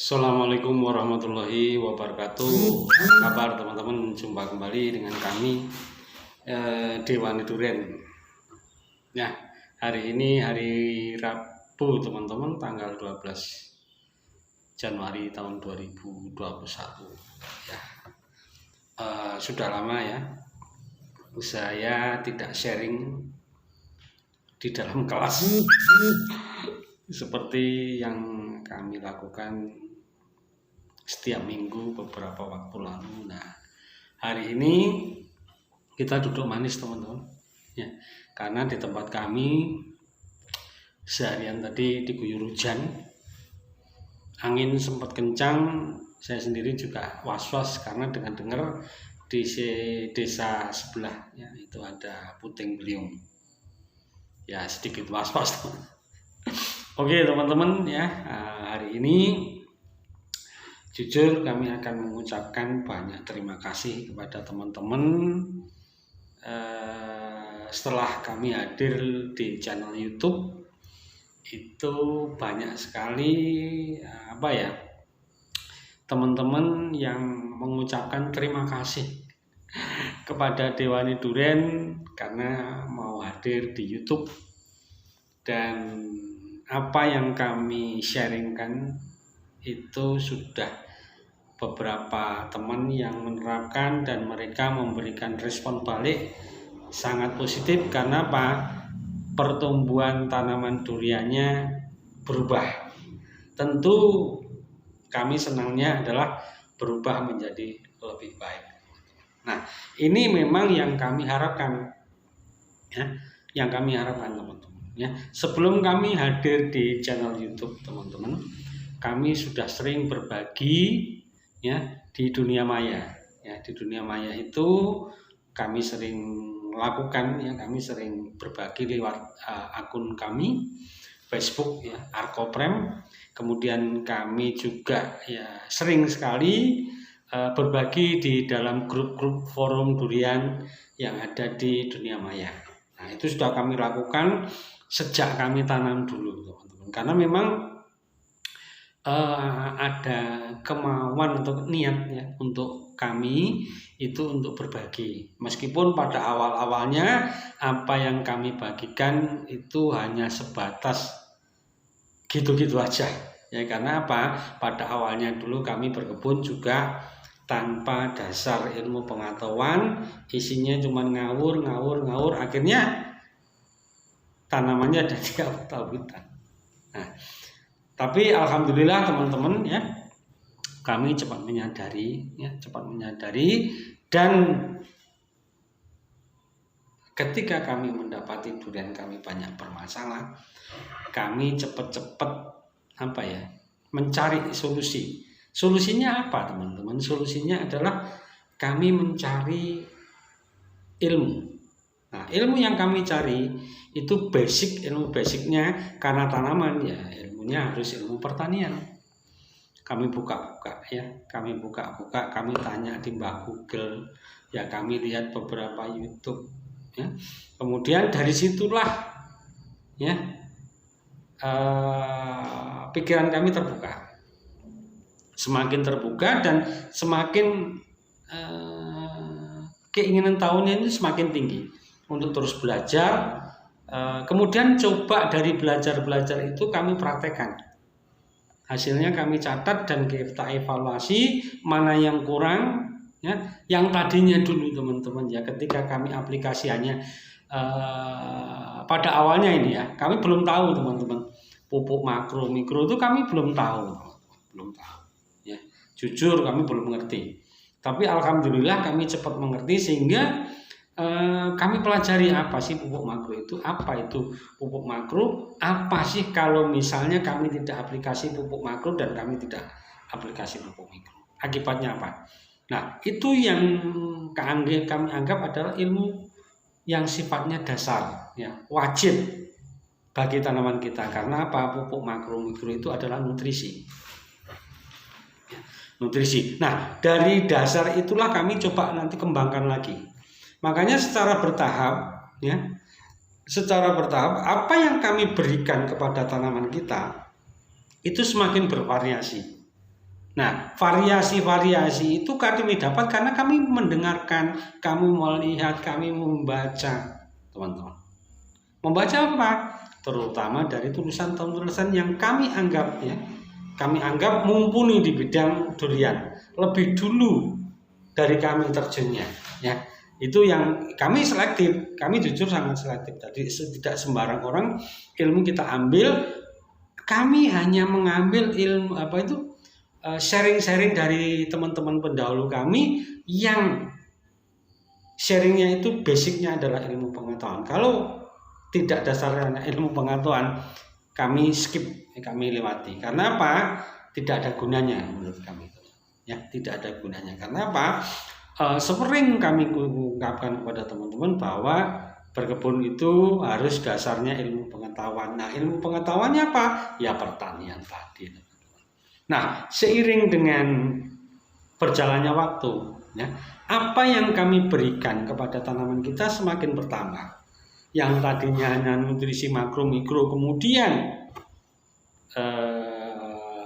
Assalamualaikum warahmatullahi wabarakatuh. Apa kabar teman-teman? Jumpa kembali dengan kami Dewani Duren. Ya, hari ini hari Rabu teman-teman, tanggal 12 Januari tahun 2021. Ya, sudah lama ya saya tidak sharing di dalam kelas seperti yang kami lakukan setiap minggu beberapa waktu lalu. Nah, hari ini kita duduk manis teman-teman ya, karena di tempat kami seharian tadi diguyur hujan, angin sempat kencang. Saya sendiri juga was-was karena dengar di desa sebelah ya, itu ada puting beliung ya, sedikit was-was teman. Oke teman-teman ya, hari ini jujur kami akan mengucapkan banyak terima kasih kepada teman-teman setelah kami hadir di channel YouTube. Itu banyak sekali teman-teman yang mengucapkan terima kasih kepada Dewani Duren karena mau hadir di YouTube, dan apa yang kami sharingkan itu sudah beberapa teman yang menerapkan dan mereka memberikan respon balik sangat positif. Karena apa? Pertumbuhan tanaman duriannya berubah. Tentu kami senangnya adalah berubah menjadi lebih baik. Nah, ini memang yang kami harapkan ya, yang kami harapkan teman-teman ya. Sebelum kami hadir di channel YouTube teman-teman, kami sudah sering berbagi ya di dunia maya ya. Di dunia maya itu kami sering lakukan ya, kami sering berbagi lewat akun kami Facebook ya, Arkoprem. Kemudian kami juga ya sering sekali berbagi di dalam grup-grup forum durian yang ada di dunia maya. Nah, itu sudah kami lakukan sejak kami tanam dulu teman-teman, karena memang ada kemauan atau niat ya untuk kami itu untuk berbagi. Meskipun pada awal-awalnya apa yang kami bagikan itu hanya sebatas gitu-gitu aja ya. Karena apa? Pada awalnya dulu kami berkebun juga tanpa dasar ilmu pengetahuan, isinya cuma ngawur, akhirnya tanamannya ada di awet-awetan. Nah, tapi alhamdulillah teman-teman ya, kami cepat menyadari dan ketika kami mendapati durian kami banyak bermasalah, kami cepat-cepat mencari solusi. Solusinya apa teman-teman? Solusinya adalah kami mencari ilmu. Nah, ilmu yang kami cari itu ilmu basicnya, karena tanaman ya ilmunya harus ilmu pertanian. Kami buka-buka ya, kami tanya di Mbah Google ya, kami lihat beberapa YouTube ya. Kemudian dari situlah ya pikiran kami terbuka. Semakin terbuka dan semakin keinginan tahunya itu semakin tinggi untuk terus belajar. Kemudian coba dari belajar itu kami praktekkan. Hasilnya kami catat dan kita evaluasi mana yang kurang ya. Yang tadinya dulu teman-teman ya, ketika kami aplikasiannya pada awalnya ini ya, kami belum tahu teman-teman, pupuk makro mikro itu kami belum tahu ya. Jujur kami belum mengerti. Tapi alhamdulillah kami cepat mengerti, sehingga kami pelajari apa sih pupuk makro itu, apa itu pupuk makro, apa sih kalau misalnya kami tidak aplikasi pupuk makro dan kami tidak aplikasi pupuk mikro, akibatnya apa. Nah, itu yang kami anggap adalah ilmu yang sifatnya dasar ya, wajib bagi tanaman kita. Karena apa? Pupuk makro mikro itu adalah nutrisi. Nah, dari dasar itulah kami coba nanti kembangkan lagi. Makanya secara bertahap ya, apa yang kami berikan kepada tanaman kita itu semakin bervariasi. Nah, variasi-variasi itu kami dapat karena kami mendengarkan, kami melihat, kami membaca, teman-teman. Membaca apa? Terutama dari tulisan-tulisan yang kami anggap mumpuni di bidang durian lebih dulu dari kami terjunnya, ya. Itu yang kami selektif, kami jujur sangat selektif. Tadi tidak sembarang orang ilmu kita ambil. Kami hanya mengambil ilmu sharing-sharing dari teman-teman pendahulu kami yang sharingnya itu basicnya adalah ilmu pengetahuan. Kalau tidak dasarnya ilmu pengetahuan, kami skip, kami lewati. Karena apa? Tidak ada gunanya menurut kami. Ya, tidak ada gunanya. Karena apa? Sering kami ungkapkan kepada teman-teman bahwa berkebun itu harus dasarnya ilmu pengetahuan. Nah, ilmu pengetahuannya apa? Ya pertanian tadi. Nah, seiring dengan berjalannya waktu, ya, apa yang kami berikan kepada tanaman kita semakin bertambah. Yang tadinya hanya nutrisi makro mikro, kemudian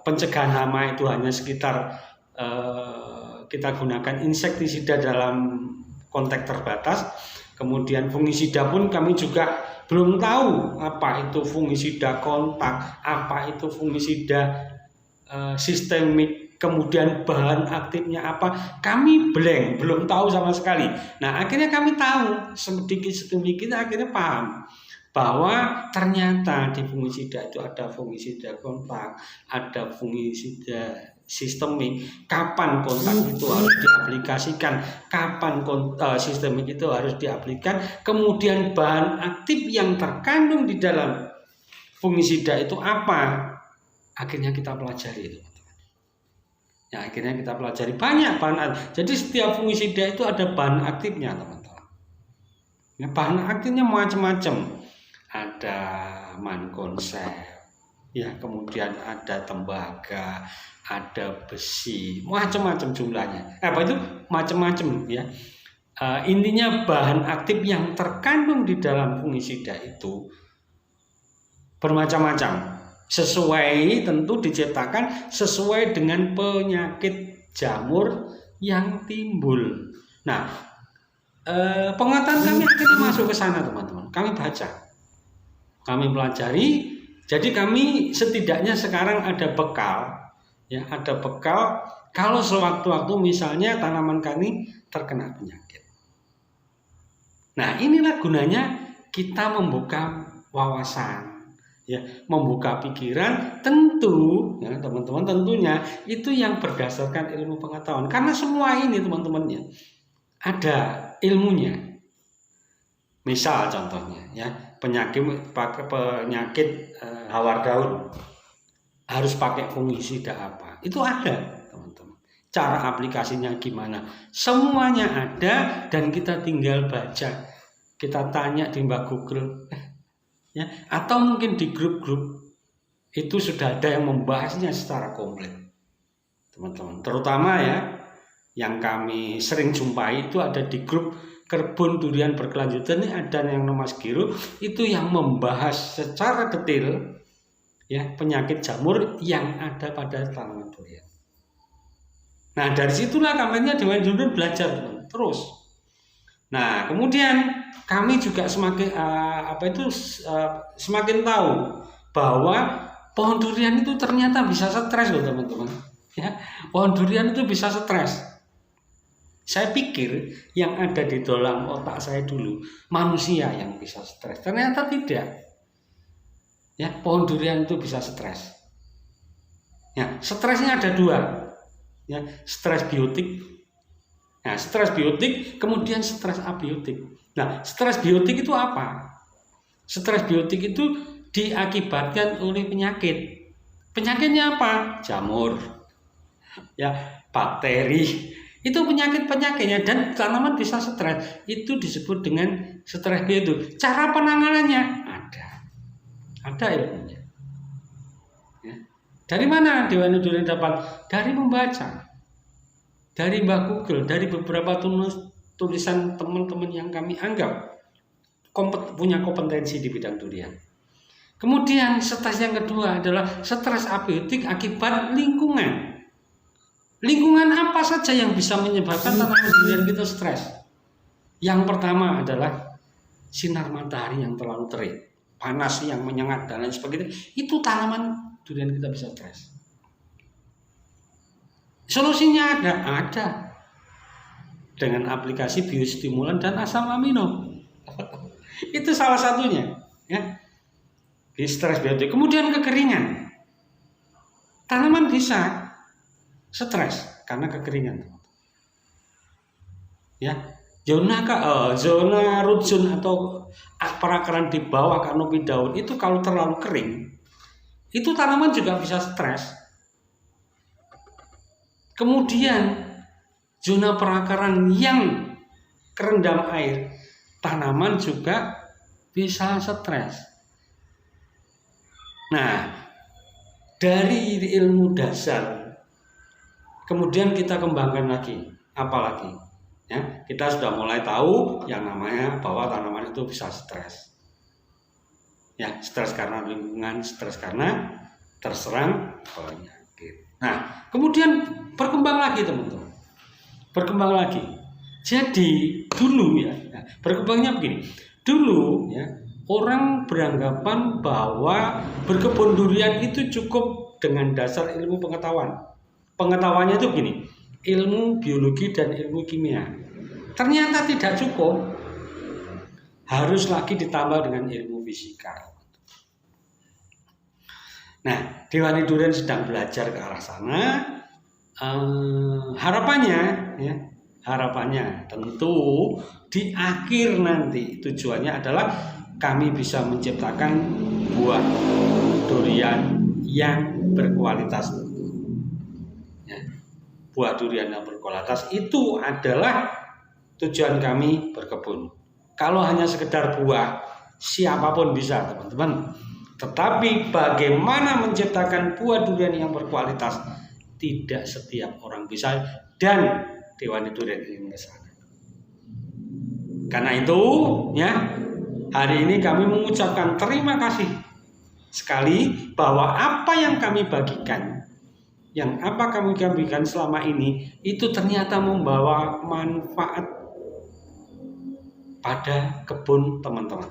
pencegahan hama itu hanya sekitar kita gunakan insektisida dalam konteks terbatas. Kemudian fungisida pun kami juga belum tahu apa itu fungisida kontak, apa itu fungisida sistemik, kemudian bahan aktifnya apa, kami blank, belum tahu sama sekali. Nah, akhirnya kami tahu sedikit akhirnya paham bahwa ternyata di fungisida itu ada fungisida kontak, ada fungisida sistemik. Kapan kontak itu harus diaplikasikan, kapan sistemik itu harus diaplikasikan, kemudian bahan aktif yang terkandung di dalam fungisida itu apa, akhirnya kita pelajari itu. Ya, akhirnya kita pelajari banyak bahan. Jadi setiap fungisida itu ada bahan aktifnya, teman-teman. Ya, bahan aktifnya macam-macam. Ada mankonsep, ya, kemudian ada tembaga, ada besi, macam-macam jumlahnya. Apa itu? Macam-macam, ya. Intinya bahan aktif yang terkandung di dalam fungisida itu bermacam-macam. Sesuai, tentu diciptakan sesuai dengan penyakit jamur yang timbul. Nah, pengetahuan kami akhirnya masuk ke sana, teman-teman. Kami baca, kami pelajari. Jadi kami setidaknya sekarang ada bekal, ya, ada bekal kalau sewaktu-waktu misalnya tanaman kami terkena penyakit. Nah, inilah gunanya kita membuka wawasan, ya, membuka pikiran, tentu, ya, teman-teman, tentunya itu yang berdasarkan ilmu pengetahuan. Karena semua ini, teman-temannya, ada ilmunya. Misal contohnya, ya, penyakit hawar daun harus pakai fungisida apa? Itu ada, teman-teman. Cara aplikasinya gimana? Semuanya ada dan kita tinggal baca. Kita tanya di Mbak Google, ya, atau mungkin di grup-grup itu sudah ada yang membahasnya secara komplit, teman-teman. Terutama, ya, yang kami sering jumpai itu ada di grup kebun durian berkelanjutan. Ini ada yang nama Mas Giro, itu yang membahas secara detail, ya, penyakit jamur yang ada pada tanaman durian. Nah, dari situlah kami Dewan Durian belajar terus. Nah, kemudian kami juga semakin tahu bahwa pohon durian itu ternyata bisa stres, loh, teman-teman. Ya, pohon durian itu bisa stres. Saya pikir yang ada di dalam otak saya dulu manusia yang bisa stres. Ternyata tidak. Ya, pohon durian itu bisa stres. Ya, stresnya ada dua. Ya, stres biotik. Nah, stres biotik, kemudian stres abiotik. Nah, stres biotik itu apa? Stres biotik itu diakibatkan oleh penyakit. Penyakitnya apa? Jamur, ya, bakteri. Itu penyakit-penyakitnya, dan tanaman bisa stres. Itu disebut dengan stres biotik. Cara penanganannya ada ilmunya. Ya. Dari mana Dewan Durian dapat? Dari membaca, dari Mbak Google, dari beberapa tulisan teman-teman yang kami anggap punya kompetensi di bidang durian. Kemudian stres yang kedua adalah stres abiotik akibat lingkungan. Lingkungan apa saja yang bisa menyebabkan tanaman durian kita stres? Yang pertama adalah sinar matahari yang terlalu terik, panas yang menyengat dan lain sebagainya. Itu tanaman durian kita bisa stres. Solusinya ada dengan aplikasi biostimulan dan asam amino. Itu salah satunya, ya. Di stres biotik. Kemudian kekeringan. Tanaman bisa stres karena kekeringan. Ya, zona root zone atau perakaran di bawah kanopi daun itu kalau terlalu kering, itu tanaman juga bisa stres. Kemudian zona perakaran yang kerendam air, tanaman juga bisa stres. Nah, dari ilmu dasar kemudian kita kembangkan lagi, apalagi ya, kita sudah mulai tahu yang namanya bahwa tanaman itu bisa stres. Ya, stres karena lingkungan, stres karena terserang penyakit. Nah, kemudian berkembang lagi teman-teman. Berkembang lagi. Jadi dulu ya, berkembangnya begini. Dulu ya, orang beranggapan bahwa berkebun durian itu cukup dengan dasar ilmu pengetahuan. Pengetahuannya itu begini, ilmu biologi dan ilmu kimia. Ternyata tidak cukup, harus lagi ditambah dengan ilmu fisika. Nah, Dewani Durian sedang belajar ke arah sana. Harapannya tentu di akhir nanti tujuannya adalah kami bisa menciptakan buah durian yang berkualitas. Buah durian yang berkualitas itu adalah tujuan kami berkebun. Kalau hanya sekedar buah, siapapun bisa teman-teman. Tetapi bagaimana menciptakan buah durian yang berkualitas, tidak setiap orang bisa, dan Dewani Durian ingin ke sana. Karena itu, ya, hari ini kami mengucapkan terima kasih sekali bahwa apa yang kami bagikan, yang apa kami bagikan selama ini itu ternyata membawa manfaat pada kebun teman-teman.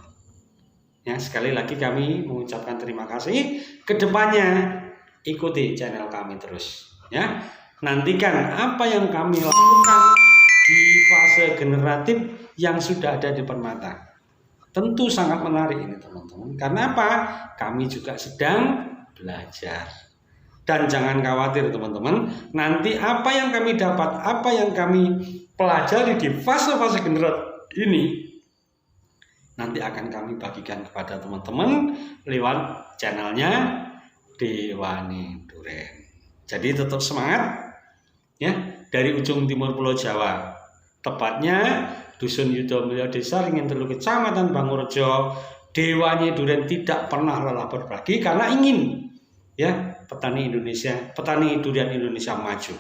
Ya, sekali lagi kami mengucapkan terima kasih. Kedepannya ikuti channel kami terus. Ya, nantikan apa yang kami lakukan di fase generatif yang sudah ada di permata. Tentu sangat menarik ini teman-teman. Karena apa? Kami juga sedang belajar. Dan jangan khawatir teman-teman, nanti apa yang kami dapat, apa yang kami pelajari di fase-fase generatif ini, nanti akan kami bagikan kepada teman-teman lewat channelnya Dewani Durian. Jadi tetap semangat ya, dari ujung timur Pulau Jawa, tepatnya Dusun Yudomulyo, Desa Ringin Telu, Kecamatan Bangurejo. Dewani Durian tidak pernah lelah berbagi karena ingin ya petani durian Indonesia maju.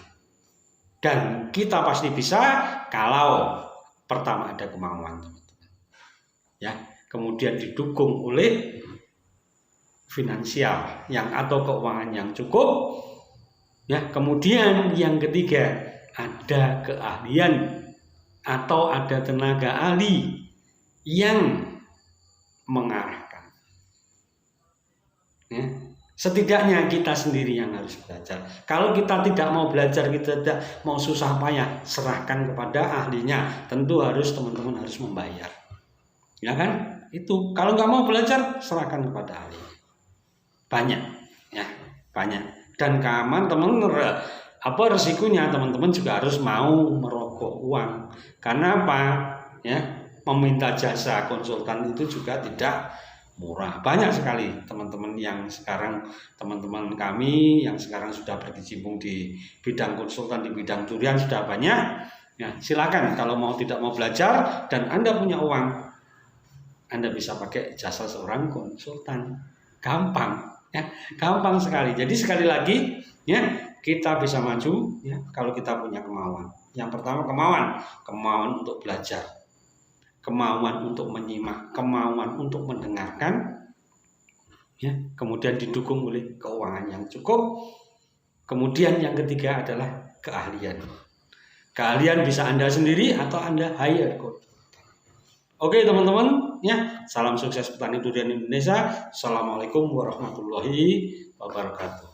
Dan kita pasti bisa kalau pertama ada kemauan teman-teman. Ya, kemudian didukung oleh finansial atau keuangan yang cukup. Ya, kemudian yang ketiga ada keahlian atau ada tenaga ahli yang mengarahkan. Ya. Setidaknya kita sendiri yang harus belajar. Kalau kita tidak mau belajar, kita tidak mau susah payah, serahkan kepada ahlinya. Tentu teman-teman harus membayar. Ya kan? Itu. Kalau nggak mau belajar, serahkan kepada ahli. Banyak, ya, banyak. Dan keaman teman-teman, resikonya teman-teman juga harus mau merogoh uang. Karena apa? Ya, meminta jasa konsultan itu juga tidak murah. Banyak sekali teman-teman yang sekarang, teman-teman kami yang sekarang sudah berkecimpung di bidang konsultan, di bidang durian sudah banyak. Ya, silakan kalau tidak mau belajar dan Anda punya uang, Anda bisa pakai jasa seorang konsultan. Gampang, ya, gampang sekali. Jadi sekali lagi, ya, kita bisa maju ya kalau kita punya kemauan. Yang pertama kemauan untuk belajar, kemauan untuk menyimak, kemauan untuk mendengarkan, ya, kemudian didukung oleh keuangan yang cukup. Kemudian yang ketiga adalah keahlian. Keahlian bisa Anda sendiri atau Anda hire coach. Oke teman-teman, ya, salam sukses petani durian Indonesia. Assalamualaikum warahmatullahi wabarakatuh.